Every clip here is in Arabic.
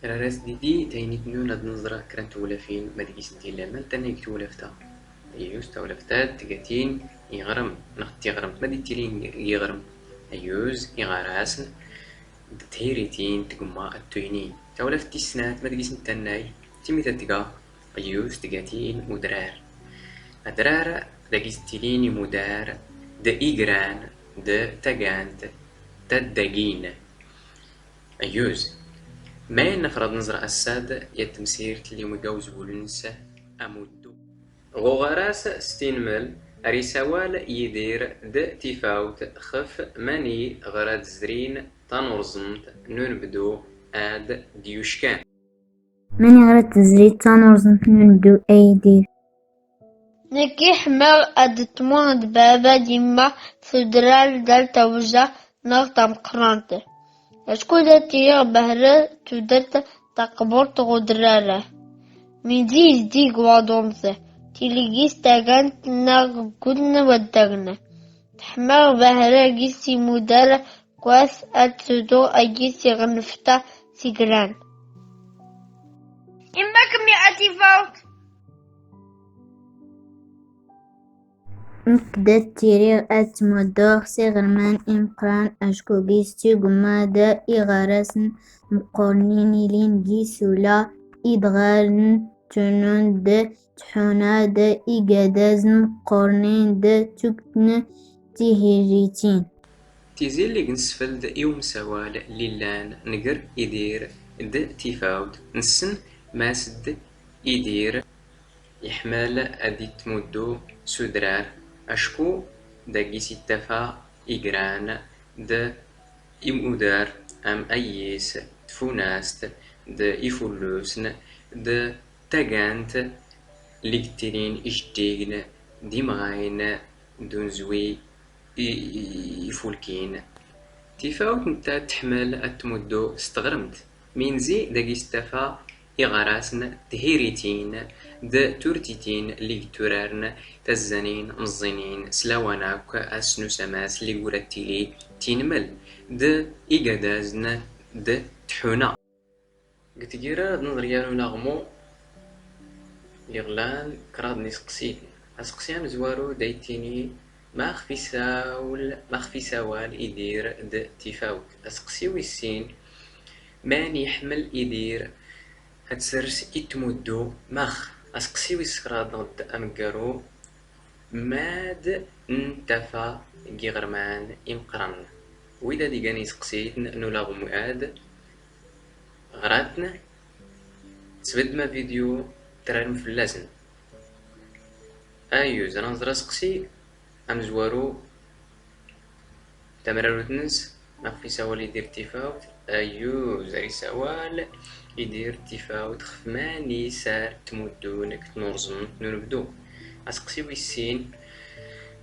راس ديدي تايني تنون هاد نظرة كرانت ولا فين ما ديكي سنتي لامال تانا يكتو لفتا أيوز تا ولفتات تقاتين يغرم نختي غرم ما دي تيرين يغرم أيوز يغراسن تهيريتين تقما التوينين تا ولفتي السنات ما ديكي سنتاناي تيمي تتقا أيوز تقاتين مدرار أدرار داكي ستيليني مدار دا إيجران دا تاقانت تدقين أيوز ما نفرض نزرع السادة يتمسير اليوم يجوز بولنسة أمودو غوغراس ستينمل أريسوال يدير د تفاوت خف ماني غراد زرين تنورزمت ننبدو آد ديوشكان ماني غرات تزريد تنورزمت ننبدو أيدي نكي حمر أد تموند بابا ديما فدرال دال توزا نغتم قرانته أشكو داتي بهرة تودرت تقبرت غدرارة من دي قوادومزة تيليجيس تاقانت ناغ قدن ودرنا تحمر بهرة جيسي مدارة كواس أتسدو أجيسي غنفتا سيجران إما كمي أتفاوت نقدت تيريغ أتمدوغ سيغرمان إمقران أشكو جيستي قمادا إغارسن مقرنين لين جيسولا إدغارن تنون دا تحونا دا إيقادازن مقرنين دا تكتن تهيريتين تيزيل لي نسفل دا يوم سوال ليلان نقر يدير د تفاوت نسن ماسد يدير يحمل أدي تمدو سودرار أشكو دا جيسي تفا إجران دا إمودار أم أيس تفوناست دا إفولوسن دا تاقانت لكترين إجتيغن ديمغاين دونزوي يفولكين تفاوت نتا تحمل أتمدو استغرمت مينزي دا جيستفا إغراسن تهيريتين دا تورتيتين لي تورارن تزانين مزينين سلاواناك أسنو سماس لي قراتيلي تينمل دا إيقادازن دا تحونا قتجيرا نظريانو نغمو يغلان كراد نسقسين أسقسيان زوارو دايتيني ما خفي ساوال يدير دا تفاوت أسقسيو السين ماني يحمل يدير هتسرس يتمدو مخ أسقسيو السكراد نغد أمقارو ماد نتفا جيغرمان إمقرن وإذا ديقاني سقسيت نولاغ مؤاد غراتنا تسبد ما فيديو ترى في اللازم أيو زران زرا سقسي أم زوارو تمرارو تنس مخفي سوال يدير تفاوت أيو زري سوال يدير تفاوت خفماني سار تمدونك تنورزم نربدو أسقسي ويسين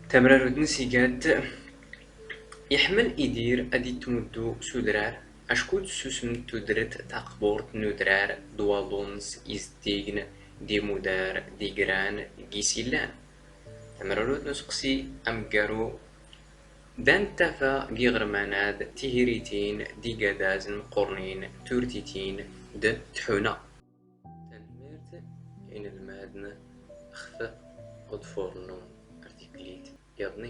تمرارو تنس يقاد يحمل يدير أدي تمدو سودرار أشكود سوسم تدرت تقبورت ندرار دوالونز يزديغن دي مدار دي جران جيسيلان تمررود نسقسي أمقارو دان تفا جيغرماناد تهيريتين دي قادازن قرنين تورتيتين د تحونا تنميرت إن المادنة أخفى قد فورنون أرتيكليت يضني